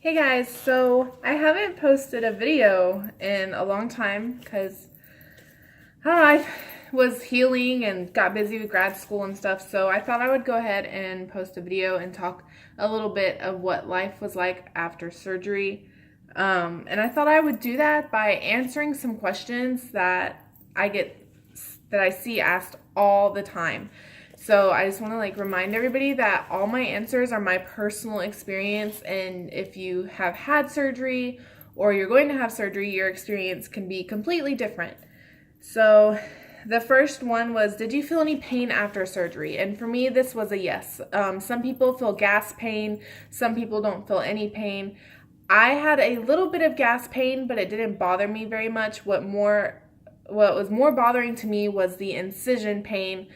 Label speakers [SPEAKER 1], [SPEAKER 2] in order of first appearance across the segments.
[SPEAKER 1] Hey guys, so I haven't posted a video in a long time because I don't know, I was healing and got busy with grad school and stuff, so I thought I would go ahead and post a video and talk a little bit of what life was like after surgery. And I thought I would do that by answering some questions that I see asked all the time. So I just want to remind everybody that all my answers are my personal experience, and if you have had surgery or you're going to have surgery, your experience can be completely different. So the first one was, did you feel any pain after surgery? And for me, this was a yes. Some people feel gas pain. Some people don't feel any pain. I had a little bit of gas pain, but it didn't bother me very much. What was more bothering to me was the incision pain,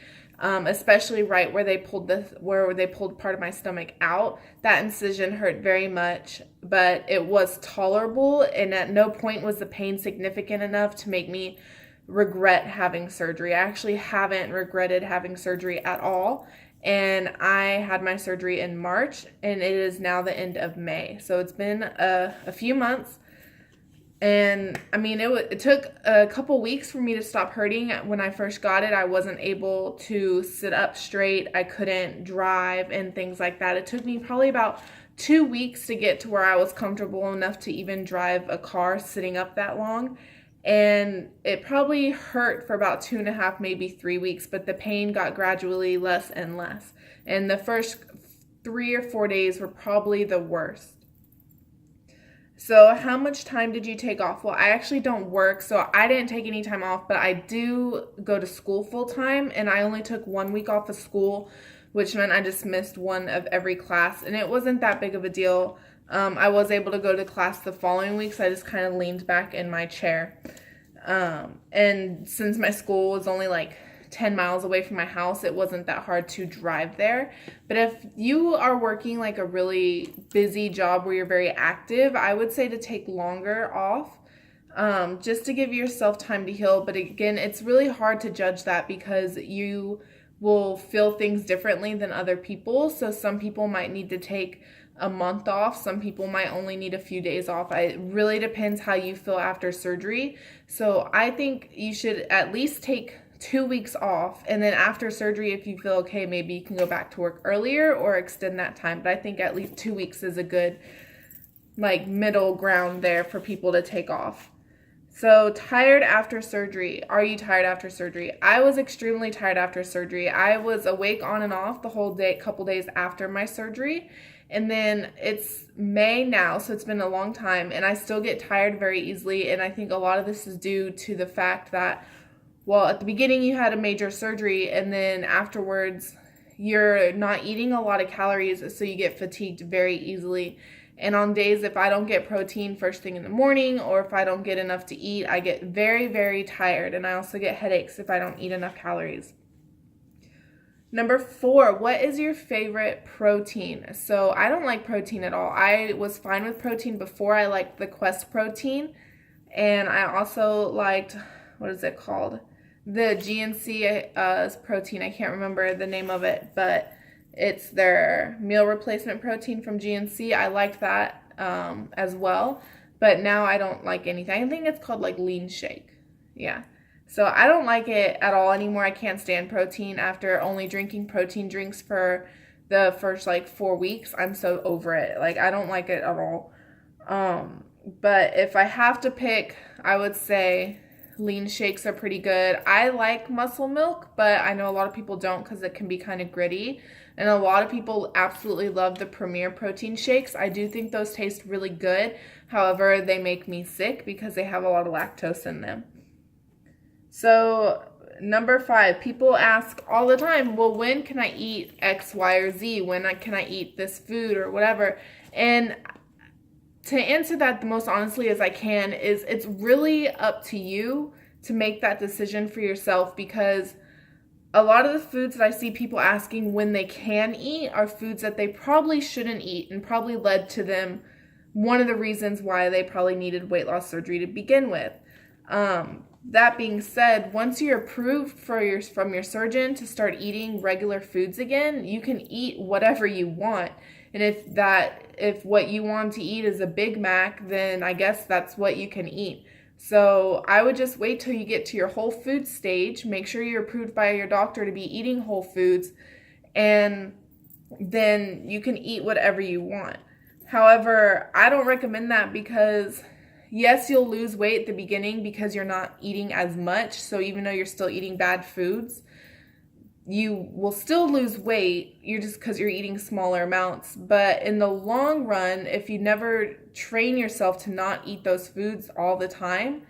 [SPEAKER 1] especially right where they pulled part of my stomach out. That incision hurt very much, but it was tolerable, and at no point was the pain significant enough to make me regret having surgery. I actually haven't regretted having surgery at all. And I had my surgery in March, and it is now the end of May. So it's been a few months. And I mean, it took a couple weeks for me to stop hurting. When I first got it, I wasn't able to sit up straight. I couldn't drive and things like that. It took me probably about 2 weeks to get to where I was comfortable enough to even drive a car sitting up that long. And it probably hurt for about 2.5, maybe 3 weeks, but the pain got gradually less and less. And the first 3 or 4 days were probably the worst. So how much time did you take off? Well, I actually don't work, so I didn't take any time off, but I do go to school full time, and I only took 1 week off of school, which meant I just missed one of every class, and it wasn't that big of a deal. I was able to go to class the following week, so I just kind of leaned back in my chair. And since my school was only 10 miles away from my house, it wasn't that hard to drive there. But if you are working a really busy job where you're very active, I would say to take longer off, just to give yourself time to heal. But again, it's really hard to judge that because you will feel things differently than other people. So some people might need to take a month off. Some people might only need a few days off. It really depends how you feel after surgery. So I think you should at least take 2 weeks off, and then after surgery, if you feel okay, maybe you can go back to work earlier or extend that time. But I think at least 2 weeks is a good middle ground there for people to take off. So, tired after surgery. Are you tired after surgery? I was extremely tired after surgery. I was awake on and off the whole day, couple days after my surgery. And then it's May now, so it's been a long time, and I still get tired very easily. And I think a lot of this is due to the fact that, well, at the beginning you had a major surgery, and then afterwards you're not eating a lot of calories, so you get fatigued very easily. And on days if I don't get protein first thing in the morning, or if I don't get enough to eat, I get very, very tired, and I also get headaches if I don't eat enough calories. Number 4, what is your favorite protein? So I don't like protein at all. I was fine with protein before. I liked the Quest protein, and I also liked, what is it called? The GNC protein. I can't remember the name of it, but it's their meal replacement protein from GNC. I liked that as well, but now I don't like anything. I think it's called Lean Shake. Yeah. So I don't like it at all anymore. I can't stand protein after only drinking protein drinks for the first 4 weeks. I'm so over it. I don't like it at all. But if I have to pick, I would say lean shakes are pretty good. I like muscle milk, but I know a lot of people don't because it can be kind of gritty. And a lot of people absolutely love the Premier protein shakes. I do think those taste really good. However, they make me sick because they have a lot of lactose in them. So number 5, people ask all the time, well, when can I eat X, Y, or Z? When can I eat this food or whatever? And to answer that the most honestly as I can is it's really up to you to make that decision for yourself, because a lot of the foods that I see people asking when they can eat are foods that they probably shouldn't eat, and probably led to them, one of the reasons why they probably needed weight loss surgery to begin with. That being said, once you're approved from your surgeon to start eating regular foods again, you can eat whatever you want. And if what you want to eat is a Big Mac, then I guess that's what you can eat. So I would just wait till you get to your whole food stage. Make sure you're approved by your doctor to be eating whole foods, and then you can eat whatever you want. However, I don't recommend that because yes, you'll lose weight at the beginning because you're not eating as much. So even though you're still eating bad foods, you will still lose weight. You're just because you're eating smaller amounts. But in the long run, if you never train yourself to not eat those foods all the time,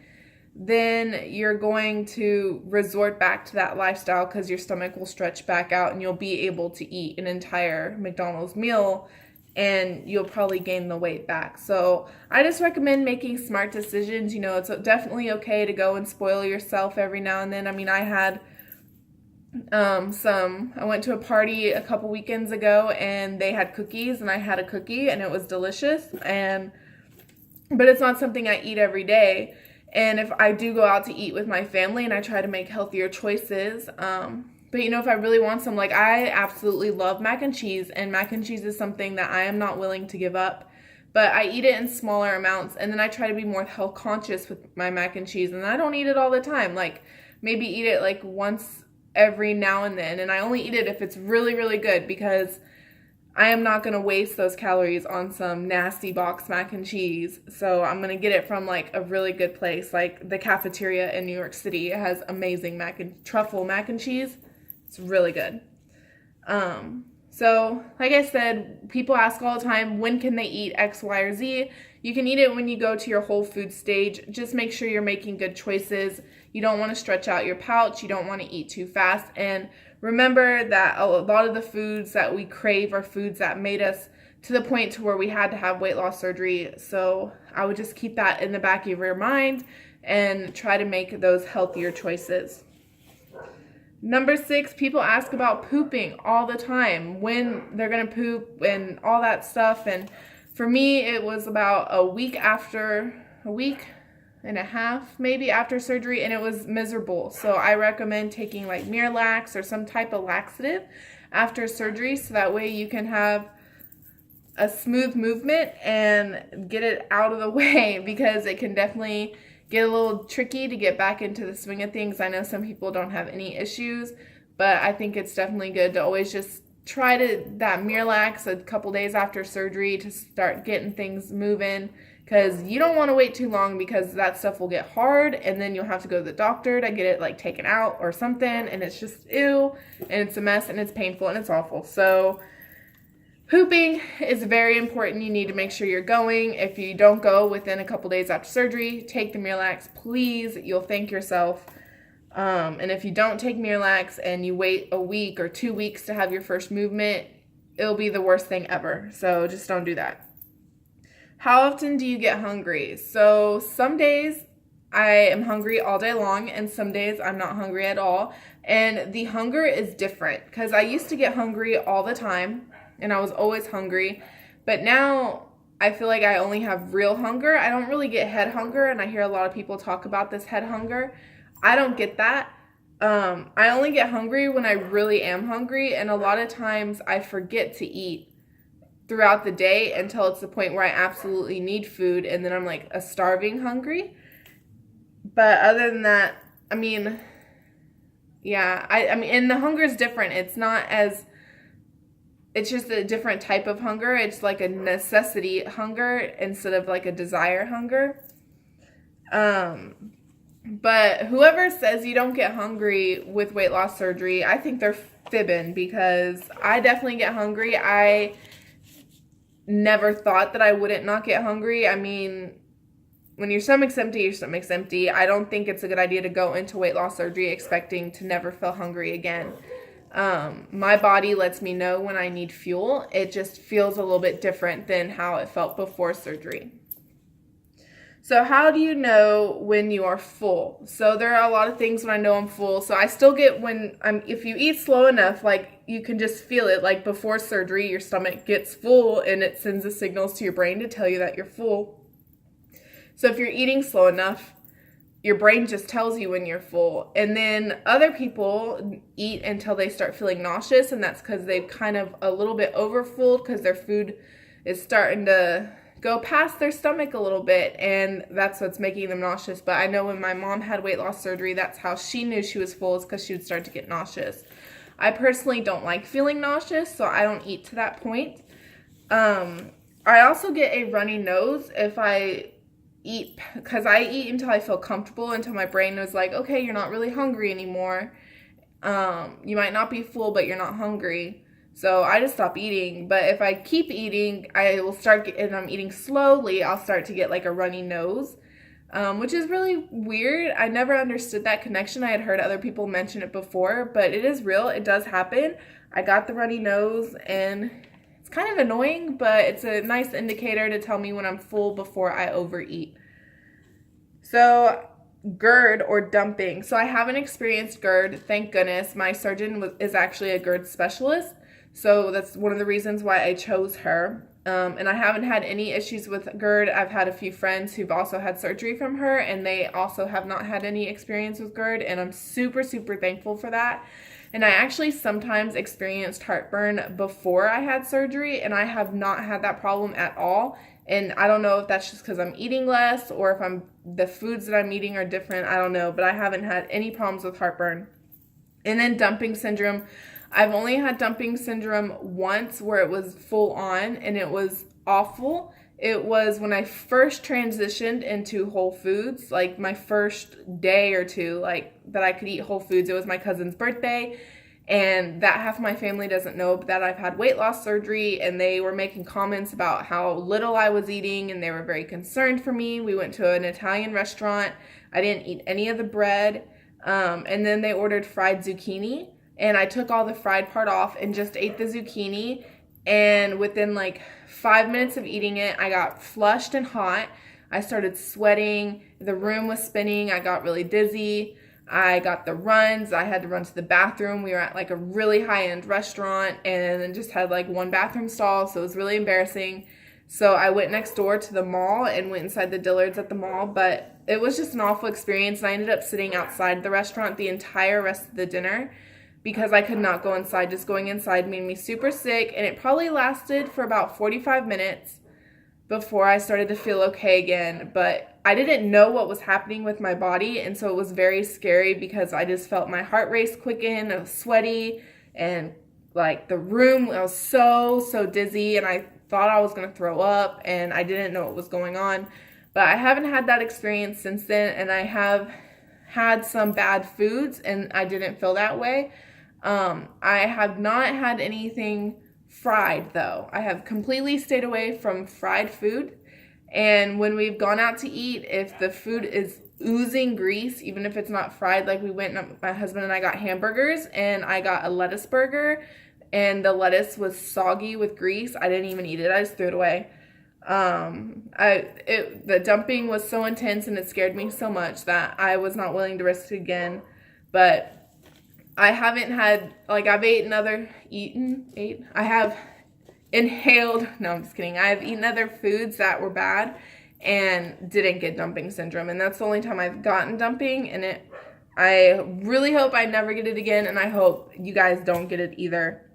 [SPEAKER 1] then you're going to resort back to that lifestyle because your stomach will stretch back out and you'll be able to eat an entire McDonald's meal and you'll probably gain the weight back. So I just recommend making smart decisions. It's definitely okay to go and spoil yourself every now and then. I mean, I had I went to a party a couple weekends ago and they had cookies and I had a cookie and it was delicious, but it's not something I eat every day. And if I do go out to eat with my family and I try to make healthier choices, but if I really want some, like I absolutely love mac and cheese is something that I am not willing to give up, but I eat it in smaller amounts, and then I try to be more health conscious with my mac and cheese, and I don't eat it all the time. Like maybe eat it like once every now and then, and I only eat it if it's really, really good, because I am not going to waste those calories on some nasty box mac and cheese. So I'm going to get it from like a really good place, like the cafeteria in New York City. It has amazing truffle mac and cheese. It's really good. So like I said, people ask all the time, when can they eat X, Y, or Z? You can eat it when you go to your whole food stage. Just make sure you're making good choices. You don't want to stretch out your pouch. You don't want to eat too fast. And remember that a lot of the foods that we crave are foods that made us to the point to where we had to have weight loss surgery. So I would just keep that in the back of your mind and try to make those healthier choices. Number 6, people ask about pooping all the time, when they're going to poop and all that stuff. And for me, it was about a week and a half maybe after surgery, and it was miserable. So I recommend taking like Miralax or some type of laxative after surgery, so that way you can have a smooth movement and get it out of the way, because it can definitely get a little tricky to get back into the swing of things. I know some people don't have any issues, but I think it's definitely good to always just try that Miralax a couple days after surgery to start getting things moving, because you don't want to wait too long, because that stuff will get hard and then you'll have to go to the doctor to get it like taken out or something, and it's just ew, and it's a mess and it's painful and it's awful. So pooping is very important. You need to make sure you're going. If you don't go within a couple days after surgery, take the Miralax, please. You'll thank yourself. And if you don't take Miralax and you wait a week or 2 weeks to have your first movement, it'll be the worst thing ever. So just don't do that. How often do you get hungry? So some days I am hungry all day long, and some days I'm not hungry at all. And the hunger is different, because I used to get hungry all the time and I was always hungry. But now I feel like I only have real hunger. I don't really get head hunger, and I hear a lot of people talk about this head hunger. I don't get that. I only get hungry when I really am hungry, and a lot of times I forget to eat throughout the day until it's the point where I absolutely need food, and then I'm like a starving hungry. But other than that, I mean, yeah, I mean, and the hunger is different. It's just a different type of hunger. It's like a necessity hunger instead of like a desire hunger. But whoever says you don't get hungry with weight loss surgery, I think they're fibbing, because I definitely get hungry. I never thought that I wouldn't not get hungry. I mean, when your stomach's empty, your stomach's empty. I don't think it's a good idea to go into weight loss surgery expecting to never feel hungry again. My body lets me know when I need fuel. It just feels a little bit different than how it felt before surgery. So how do you know when you are full? So there are a lot of things when I know I'm full. So I still get if you eat slow enough, like you can just feel it. Like before surgery, your stomach gets full and it sends the signals to your brain to tell you that you're full. So if you're eating slow enough, your brain just tells you when you're full. And then other people eat until they start feeling nauseous, and that's because they've kind of a little bit overfull because their food is starting to go past their stomach a little bit, and that's what's making them nauseous. But I know when my mom had weight loss surgery, that's how she knew she was full, is because she would start to get nauseous. I personally don't like feeling nauseous, so I don't eat to that point. I also get a runny nose if I eat, because I eat until I feel comfortable, until my brain is like, okay, you're not really hungry anymore. You might not be full, but you're not hungry. So I just stop eating. But if I keep eating, I will start, and I'm eating slowly, I'll start to get like a runny nose, which is really weird. I never understood that connection. I had heard other people mention it before, but it is real. It does happen. I got the runny nose, and it's kind of annoying, but it's a nice indicator to tell me when I'm full before I overeat. So GERD or dumping. So I haven't experienced GERD, thank goodness. My surgeon is actually a GERD specialist, so that's one of the reasons why I chose her. And I haven't had any issues with GERD. I've had a few friends who've also had surgery from her, and they also have not had any experience with GERD, and I'm super, super thankful for that. And I actually sometimes experienced heartburn before I had surgery, and I have not had that problem at all. And I don't know if that's just because I'm eating less, or if the foods that I'm eating are different. I don't know, but I haven't had any problems with heartburn. And then dumping syndrome. I've only had dumping syndrome once, where it was full on, and it was awful. It was when I first transitioned into Whole Foods, like my first day or two, like that I could eat Whole Foods. It was my cousin's birthday, and that half of my family doesn't know that I've had weight loss surgery, and they were making comments about how little I was eating, and they were very concerned for me. We went to an Italian restaurant. I didn't eat any of the bread, and then they ordered fried zucchini, and I took all the fried part off and just ate the zucchini, and within like 5 minutes of eating it, I got flushed and hot. I started sweating. The room was spinning. I got really dizzy. I got the runs. I had to run to the bathroom. We were at like a really high-end restaurant, and then just had like one bathroom stall, so it was really embarrassing. So I went next door to the mall and went inside the Dillard's at the mall, but it was just an awful experience, and I ended up sitting outside the restaurant the entire rest of the dinner because I could not go inside. Just going inside made me super sick, and it probably lasted for about 45 minutes before I started to feel okay again. But I didn't know what was happening with my body, and so it was very scary because I just felt my heart race quicken. I was sweaty, and like the room, I was so dizzy, and I thought I was going to throw up, and I didn't know what was going on. But I haven't had that experience since then, and I have had some bad foods, and I didn't feel that way. I have not had anything fried, though. I have completely stayed away from fried food. And when we've gone out to eat, if the food is oozing grease, even if it's not fried, like we went, my husband and I got hamburgers, and I got a lettuce burger, and the lettuce was soggy with grease, I didn't even eat it. I just threw it away. The dumping was so intense, and it scared me so much that I was not willing to risk it again. But I haven't had, like, I have inhaled, no, I'm just kidding. I have eaten other foods that were bad and didn't get dumping syndrome. And that's the only time I've gotten dumping, and I really hope I never get it again, and I hope you guys don't get it either.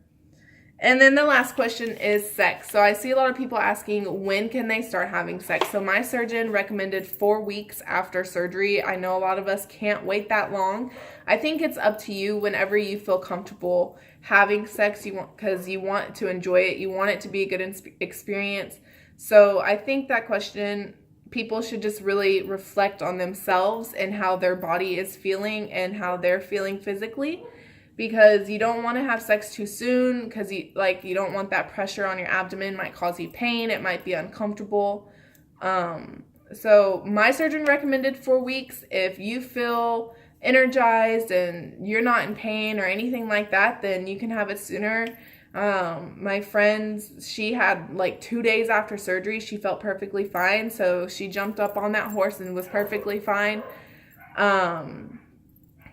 [SPEAKER 1] And then the last question is sex. So I see a lot of people asking, when can they start having sex? So my surgeon recommended 4 weeks after surgery. I know a lot of us can't wait that long. I think it's up to you whenever you feel comfortable having sex, because you want to enjoy it. You want it to be a good experience. So I think that question, people should just really reflect on themselves and how their body is feeling and how they're feeling physically. Because you don't want to have sex too soon, because you don't want that pressure on your abdomen. It might cause you pain. It might be uncomfortable. So my surgeon recommended 4 weeks. If you feel energized and you're not in pain or anything like that, then you can have it sooner. My friend, she had like 2 days after surgery, she felt perfectly fine. So she jumped up on that horse and was perfectly fine.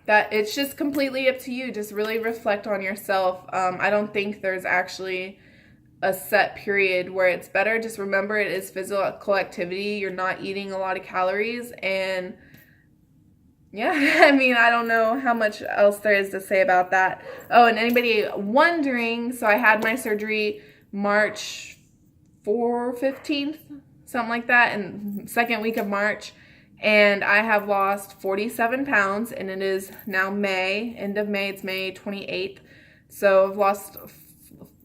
[SPEAKER 1] That it's just completely up to you. Just really reflect on yourself. I don't think there's actually a set period where it's better. Just remember, it is physical activity. You're not eating a lot of calories, and yeah, I mean, I don't know how much else there is to say about that. Oh, and anybody wondering, so I had my surgery March 15th, something like that, in second week of March. And I have lost 47 pounds, and it is now May, end of May, it's May 28th. So I've lost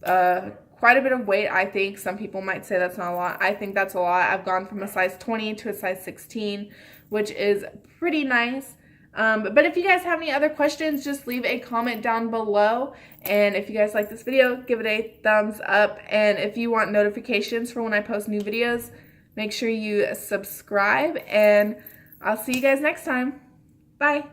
[SPEAKER 1] quite a bit of weight, I think. Some people might say that's not a lot. I think that's a lot. I've gone from a size 20 to a size 16, which is pretty nice. But if you guys have any other questions, just leave a comment down below. And if you guys like this video, give it a thumbs up. And if you want notifications for when I post new videos, make sure you subscribe. And I'll see you guys next time. Bye.